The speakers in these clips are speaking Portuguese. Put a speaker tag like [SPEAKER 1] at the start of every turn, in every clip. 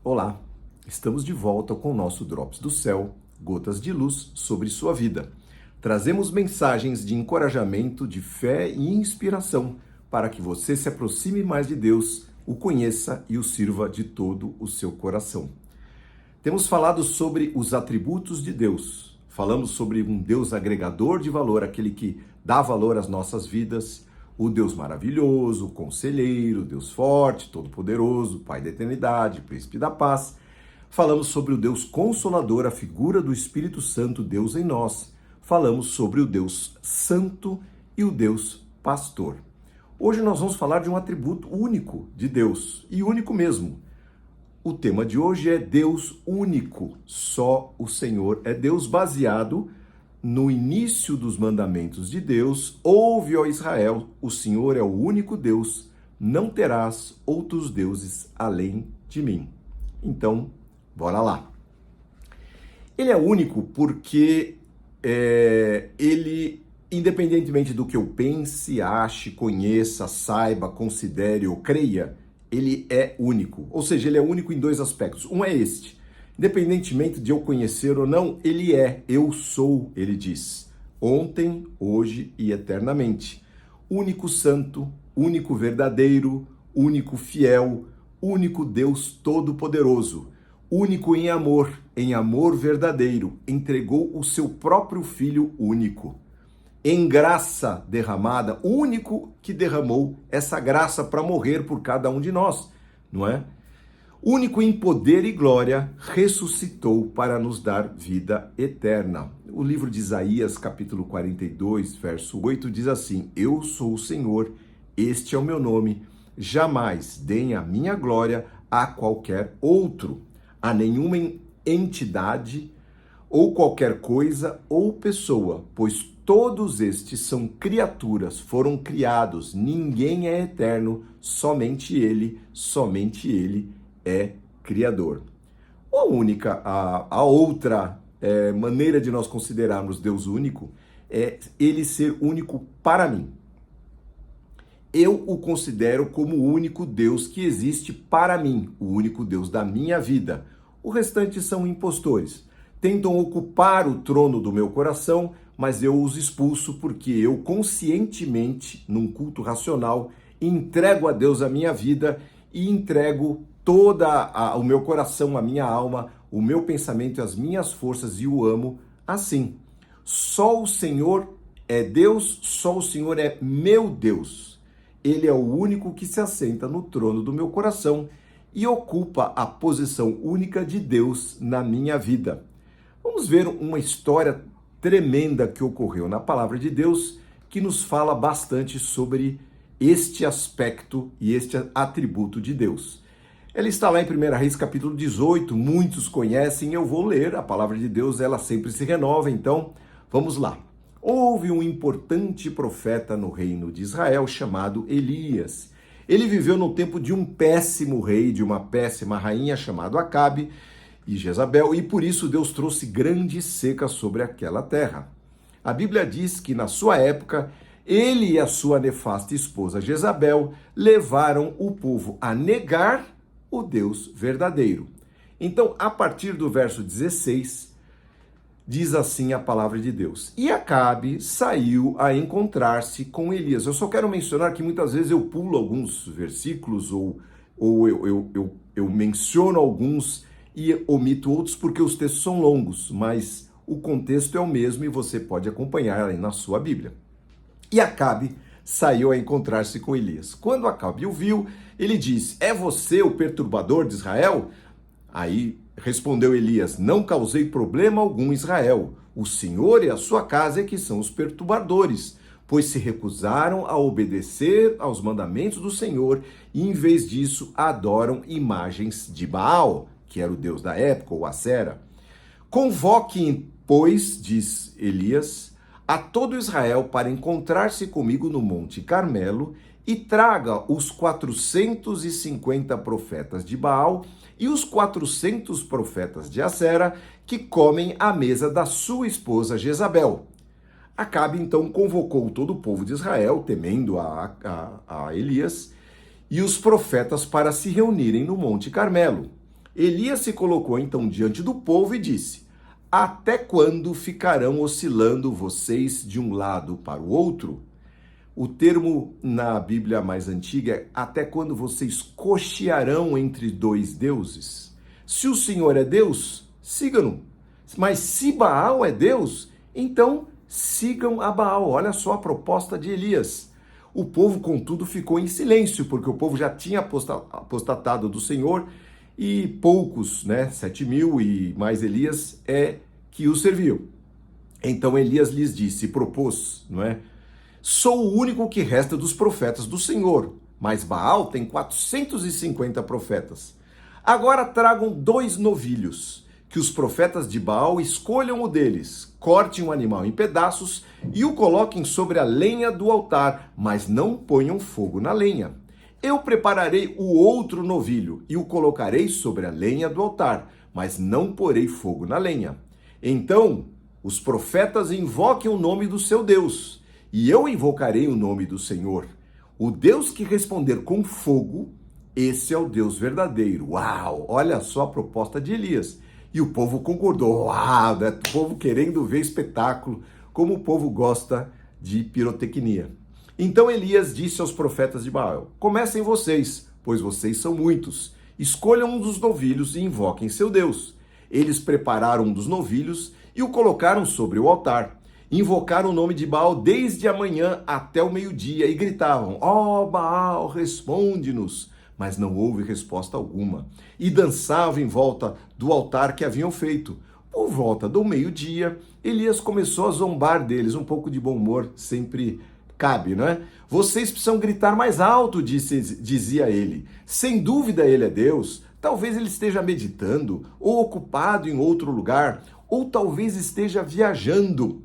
[SPEAKER 1] Olá, estamos de volta com o nosso Drops do Céu, gotas de luz sobre sua vida. Trazemos mensagens de encorajamento, de fé e inspiração para que você se aproxime mais de Deus, o conheça e o sirva de todo o seu coração. Temos falado sobre os atributos de Deus. Falamos sobre um Deus agregador de valor, aquele que dá valor às nossas vidas, o Deus maravilhoso, conselheiro, Deus forte, todo-poderoso, Pai da eternidade, príncipe da paz. Falamos sobre o Deus consolador, a figura do Espírito Santo, Deus em nós. Falamos sobre o Deus santo e o Deus pastor. Hoje nós vamos falar de um atributo único de Deus, e único mesmo. O tema de hoje é Deus único, só o Senhor é Deus, baseado no início dos mandamentos de Deus. Ouve, ó Israel, o Senhor é o único Deus, não terás outros deuses além de mim. Então, bora lá. Ele é único porque ele, independentemente do que eu pense, ache, conheça, saiba, considere ou creia, ele é único. Ou seja, ele é único em dois aspectos. Um é este: independentemente de eu conhecer ou não, ele é, eu sou, ele diz, ontem, hoje e eternamente. Único santo, único verdadeiro, único fiel, único Deus todo-poderoso, único em amor verdadeiro, entregou o seu próprio Filho único. Em graça derramada, o único que derramou essa graça para morrer por cada um de nós, não é? Único em poder e glória, ressuscitou para nos dar vida eterna. O livro de Isaías, capítulo 42, verso 8, diz assim: Eu sou o Senhor, este é o meu nome, jamais deem a minha glória a qualquer outro, a nenhuma entidade, ou qualquer coisa ou pessoa, pois todos estes são criaturas, foram criados, ninguém é eterno, somente Ele é Criador. A outra maneira de nós considerarmos Deus único é Ele ser único para mim. Eu o considero como o único Deus que existe para mim, o único Deus da minha vida. O restante são impostores. Tentam ocupar o trono do meu coração, mas eu os expulso porque eu conscientemente, num culto racional, entrego a Deus a minha vida e entrego o meu coração, a minha alma, o meu pensamento, as minhas forças, e o amo assim. Só o Senhor é Deus, só o Senhor é meu Deus. Ele é o único que se assenta no trono do meu coração e ocupa a posição única de Deus na minha vida. Vamos ver uma história tremenda que ocorreu na palavra de Deus, que nos fala bastante sobre este aspecto e este atributo de Deus. Ela está lá em 1 Reis, capítulo 18, muitos conhecem, eu vou ler, a palavra de Deus, ela sempre se renova, então vamos lá. Houve um importante profeta no reino de Israel chamado Elias. Ele viveu no tempo de um péssimo rei, de uma péssima rainha chamado Acabe e Jezabel, e por isso Deus trouxe grande seca sobre aquela terra. A Bíblia diz que na sua época, ele e a sua nefasta esposa Jezabel levaram o povo a negar o Deus verdadeiro. Então, a partir do verso 16, diz assim a palavra de Deus: E Acabe saiu a encontrar-se com Elias. Eu só quero mencionar que muitas vezes eu pulo alguns versículos ou eu menciono alguns e omito outros porque os textos são longos, mas o contexto é o mesmo e você pode acompanhar aí na sua Bíblia. E Acabe saiu a encontrar-se com Elias. Quando Acabe o viu, ele disse: É você o perturbador de Israel? Aí respondeu Elias: Não causei problema algum em Israel. O Senhor e a sua casa é que são os perturbadores, pois se recusaram a obedecer aos mandamentos do Senhor e, em vez disso, adoram imagens de Baal, que era o deus da época, ou Acera. Convoquem, pois, diz Elias, a todo Israel para encontrar-se comigo no Monte Carmelo e traga os 450 profetas de Baal e os 400 profetas de Acera que comem à mesa da sua esposa Jezabel. Acabe então convocou todo o povo de Israel, temendo a Elias, e os profetas para se reunirem no Monte Carmelo. Elias se colocou então diante do povo e disse: até quando ficarão oscilando vocês de um lado para o outro? O termo na Bíblia mais antiga é até quando vocês cochearão entre dois deuses? Se o Senhor é Deus, sigam-no. Mas se Baal é Deus, então sigam a Baal. Olha só a proposta de Elias. O povo, contudo, ficou em silêncio, porque o povo já tinha apostatado do Senhor e poucos, 7.000 e mais Elias, que o serviam. Então Elias lhes disse, propôs, sou o único que resta dos profetas do Senhor, mas Baal tem 450 profetas. Agora tragam 2 novilhos, que os profetas de Baal escolham o deles, cortem o animal em pedaços e o coloquem sobre a lenha do altar, mas não ponham fogo na lenha. Eu prepararei o outro novilho e o colocarei sobre a lenha do altar, mas não porei fogo na lenha. Então os profetas invoquem o nome do seu Deus, e eu invocarei o nome do Senhor. O Deus que responder com fogo, esse é o Deus verdadeiro. Uau! Olha só a proposta de Elias. E o povo concordou. Uau! O povo querendo ver espetáculo, como o povo gosta de pirotecnia. Então Elias disse aos profetas de Baal: comecem vocês, pois vocês são muitos. Escolham um dos novilhos e invoquem seu Deus. Eles prepararam um dos novilhos e o colocaram sobre o altar. Invocaram o nome de Baal desde a manhã até o meio-dia e gritavam: ó Baal, responde-nos! Mas não houve resposta alguma. E dançavam em volta do altar que haviam feito. Por volta do meio-dia, Elias começou a zombar deles. Um pouco de bom humor sempre cabe, não é? Vocês precisam gritar mais alto, dizia ele. Sem dúvida ele é Deus. Talvez ele esteja meditando, ou ocupado em outro lugar, ou talvez esteja viajando,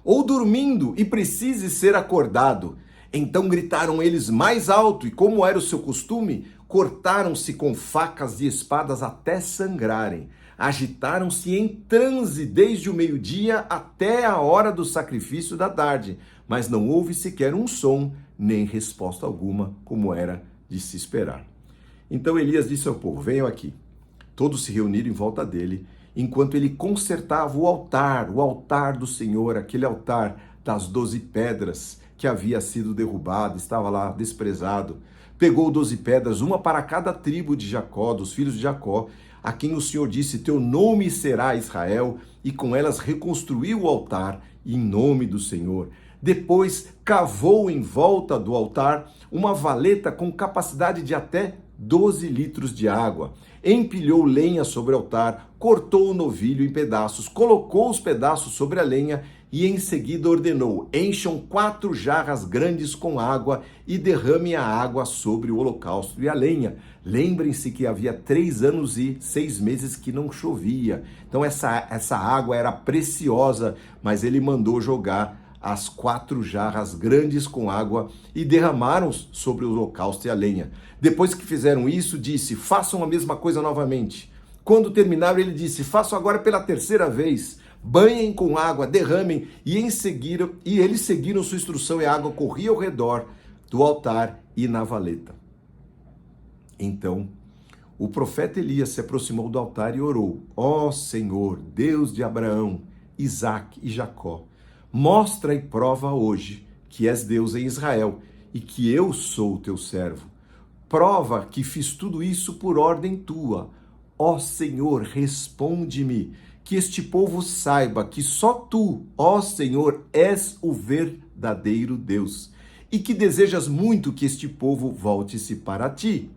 [SPEAKER 1] ou dormindo e precise ser acordado. Então gritaram eles mais alto e, como era o seu costume, cortaram-se com facas e espadas até sangrarem. Agitaram-se em transe desde o meio-dia até a hora do sacrifício da tarde, mas não houve sequer um som, nem resposta alguma, como era de se esperar. Então Elias disse ao povo: venham aqui. Todos se reuniram em volta dele, enquanto ele consertava o altar do Senhor, aquele altar das 12 pedras que havia sido derrubado, estava lá desprezado. Pegou 12 pedras, uma para cada tribo de Jacó, dos filhos de Jacó, a quem o Senhor disse: teu nome será Israel, e com elas reconstruiu o altar em nome do Senhor. Depois cavou em volta do altar uma valeta com capacidade de até 12 litros de água. Empilhou lenha sobre o altar, cortou o novilho em pedaços, colocou os pedaços sobre a lenha e em seguida ordenou: encham 4 jarras grandes com água e derramem a água sobre o holocausto e a lenha. Lembrem-se que havia 3 anos e 6 meses que não chovia. Então essa água era preciosa, mas ele mandou jogar as 4 jarras grandes com água e derramaram sobre o holocausto e a lenha. Depois que fizeram isso, disse: façam a mesma coisa novamente. Quando terminaram, ele disse: façam agora pela 3ª vez. Banhem com água, derramem, e eles seguiram sua instrução, e a água corria ao redor do altar e na valeta. Então, o profeta Elias se aproximou do altar e orou: ó Senhor, Deus de Abraão, Isaque e Jacó, mostra e prova hoje que és Deus em Israel e que eu sou teu servo. Prova que fiz tudo isso por ordem tua. Ó Senhor, responde-me, que este povo saiba que só tu, ó Senhor, és o verdadeiro Deus, e que desejas muito que este povo volte-se para ti.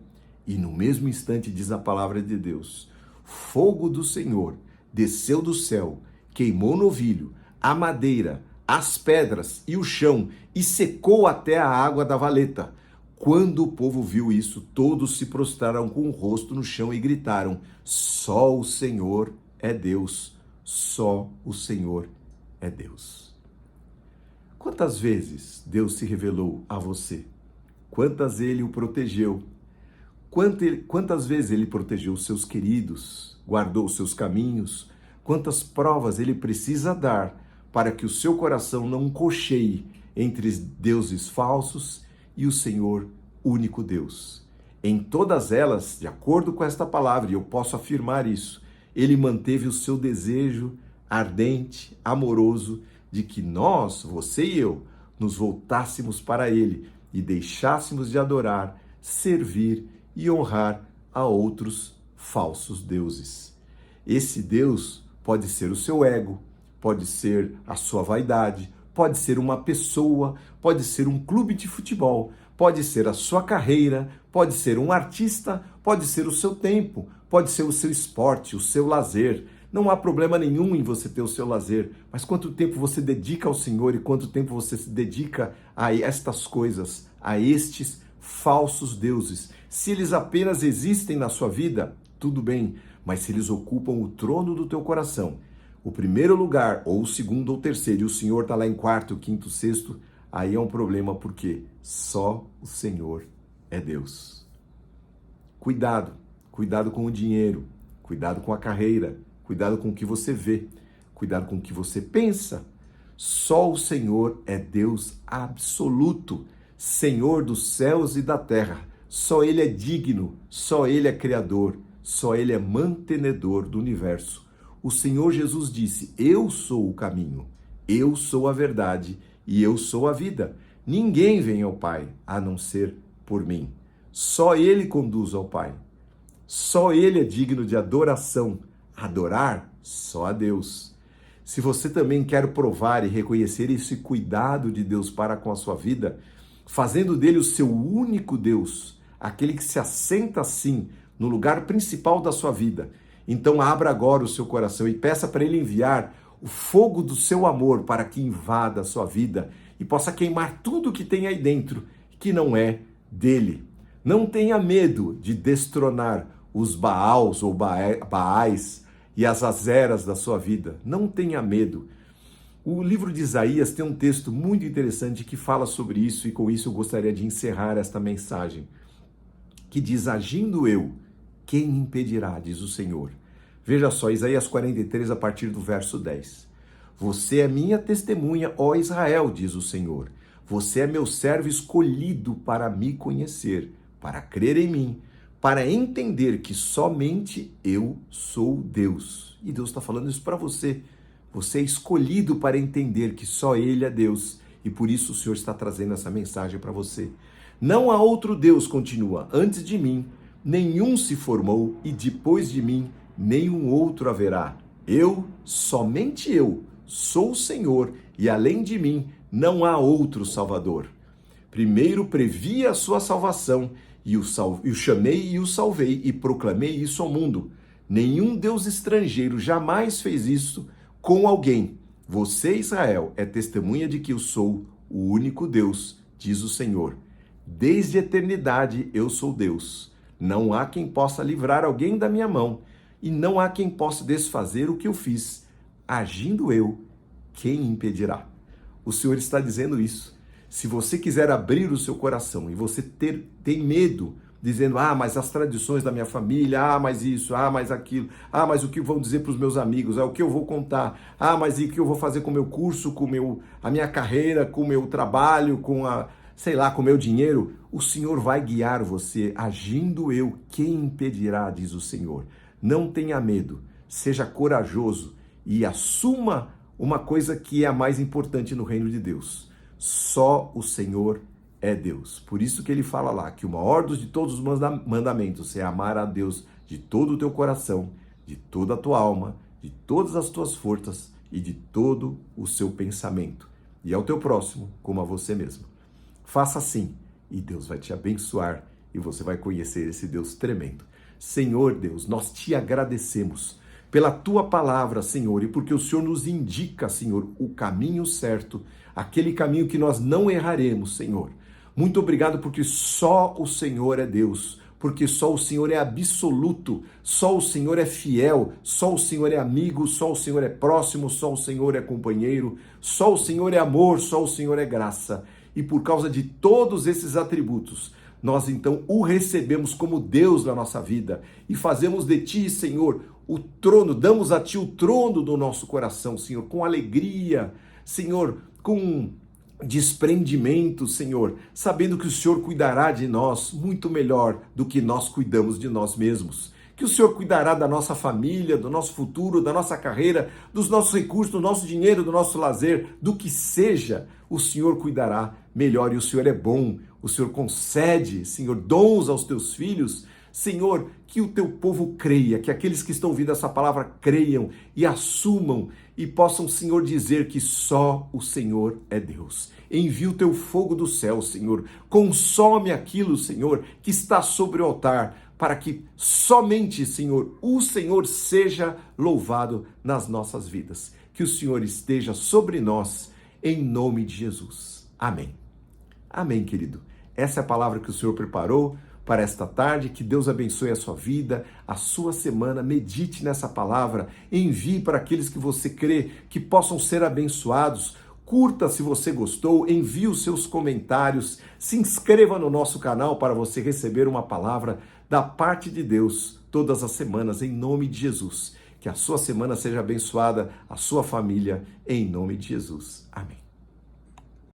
[SPEAKER 1] E no mesmo instante, diz a palavra de Deus, fogo do Senhor desceu do céu, queimou o novilho, a madeira, as pedras e o chão, e secou até a água da valeta. Quando o povo viu isso, todos se prostraram com o rosto no chão e gritaram: só o Senhor é Deus, só o Senhor é Deus. Quantas vezes Deus se revelou a você? Quantas ele o protegeu? Quantas vezes ele protegeu os seus queridos, guardou os seus caminhos? Quantas provas ele precisa dar para que o seu coração não cocheie entre deuses falsos e o Senhor, único Deus? Em todas elas, de acordo com esta palavra, e eu posso afirmar isso, ele manteve o seu desejo ardente, amoroso, de que nós, você e eu, nos voltássemos para ele e deixássemos de adorar, servir e honrar a outros falsos deuses. Esse Deus pode ser o seu ego, pode ser a sua vaidade, pode ser uma pessoa, pode ser um clube de futebol, pode ser a sua carreira, pode ser um artista, pode ser o seu tempo, pode ser o seu esporte, o seu lazer. Não há problema nenhum em você ter o seu lazer, mas quanto tempo você dedica ao Senhor e quanto tempo você se dedica a estas coisas, a estes falsos deuses. Se eles apenas existem na sua vida, tudo bem, mas se eles ocupam o trono do teu coração, o primeiro lugar, ou o segundo ou terceiro, e o Senhor está lá em quarto, quinto, sexto, aí é um problema porque só o Senhor é Deus. Cuidado com o dinheiro, cuidado com a carreira, cuidado com o que você vê, cuidado com o que você pensa. Só o Senhor é Deus absoluto, Senhor dos céus e da terra. Só Ele é digno, só Ele é criador, só Ele é mantenedor do universo. O Senhor Jesus disse: eu sou o caminho, eu sou a verdade e eu sou a vida. Ninguém vem ao Pai a não ser por mim. Só Ele conduz ao Pai. Só Ele é digno de adoração. Adorar só a Deus. Se você também quer provar e reconhecer esse cuidado de Deus para com a sua vida, fazendo dele o seu único Deus, aquele que se assenta assim no lugar principal da sua vida, então abra agora o seu coração e peça para Ele enviar o fogo do seu amor para que invada a sua vida e possa queimar tudo que tem aí dentro que não é dele. Não tenha medo de destronar os Baals ou Baais e as Azeras da sua vida. Não tenha medo. O livro de Isaías tem um texto muito interessante que fala sobre isso e com isso eu gostaria de encerrar esta mensagem, que diz: agindo eu, quem impedirá, diz o Senhor. Veja só, Isaías 43, a partir do verso 10. Você é minha testemunha, ó Israel, diz o Senhor. Você é meu servo escolhido para me conhecer, para crer em mim, para entender que somente eu sou Deus. E Deus está falando isso para você. Você é escolhido para entender que só Ele é Deus. E por isso o Senhor está trazendo essa mensagem para você. Não há outro Deus, continua, antes de mim, nenhum se formou e depois de mim, nenhum outro haverá. Eu, somente eu, sou o Senhor e além de mim, não há outro Salvador. Primeiro previ a sua salvação e o chamei e o salvei e proclamei isso ao mundo. Nenhum Deus estrangeiro jamais fez isso com alguém. Você, Israel, é testemunha de que eu sou o único Deus, diz o Senhor. Desde a eternidade eu sou Deus. Não há quem possa livrar alguém da minha mão e não há quem possa desfazer o que eu fiz. Agindo eu, quem impedirá? O Senhor está dizendo isso. Se você quiser abrir o seu coração e você tem medo, dizendo: mas as tradições da minha família, mas isso, mas aquilo, mas o que vão dizer para os meus amigos, o que eu vou contar, mas e o que eu vou fazer com o meu curso, com a minha carreira, com o meu trabalho, com com o meu dinheiro, o Senhor vai guiar você. Agindo eu, quem impedirá, diz o Senhor. Não tenha medo, seja corajoso e assuma uma coisa que é a mais importante no reino de Deus. Só o Senhor é Deus. Por isso que ele fala lá que o maior de todos os mandamentos é amar a Deus de todo o teu coração, de toda a tua alma, de todas as tuas forças e de todo o seu pensamento. E ao teu próximo como a você mesmo. Faça assim e Deus vai te abençoar e você vai conhecer esse Deus tremendo. Senhor Deus, nós te agradecemos pela tua palavra, Senhor, e porque o Senhor nos indica, Senhor, o caminho certo, aquele caminho que nós não erraremos, Senhor. Muito obrigado porque só o Senhor é Deus, porque só o Senhor é absoluto, só o Senhor é fiel, só o Senhor é amigo, só o Senhor é próximo, só o Senhor é companheiro, só o Senhor é amor, só o Senhor é graça. E por causa de todos esses atributos, nós então o recebemos como Deus na nossa vida e fazemos de ti, Senhor, o trono, damos a ti o trono do nosso coração, Senhor, com alegria, Senhor, com desprendimento, Senhor, sabendo que o Senhor cuidará de nós muito melhor do que nós cuidamos de nós mesmos. Que o Senhor cuidará da nossa família, do nosso futuro, da nossa carreira, dos nossos recursos, do nosso dinheiro, do nosso lazer, do que seja, o Senhor cuidará melhor. E o Senhor é bom, o Senhor concede, Senhor, dons aos teus filhos. Senhor, que o teu povo creia, que aqueles que estão ouvindo essa palavra creiam e assumam e possam, Senhor, dizer que só o Senhor é Deus. Envia o teu fogo do céu, Senhor. Consome aquilo, Senhor, que está sobre o altar, para que somente, Senhor, o Senhor seja louvado nas nossas vidas. Que o Senhor esteja sobre nós, em nome de Jesus. Amém. Amém, querido. Essa é a palavra que o Senhor preparou para esta tarde. Que Deus abençoe a sua vida, a sua semana. Medite nessa palavra, envie para aqueles que você crê que possam ser abençoados. Curta se você gostou, envie os seus comentários, se inscreva no nosso canal para você receber uma palavra da parte de Deus todas as semanas, em nome de Jesus. Que a sua semana seja abençoada, a sua família, em nome de Jesus. Amém.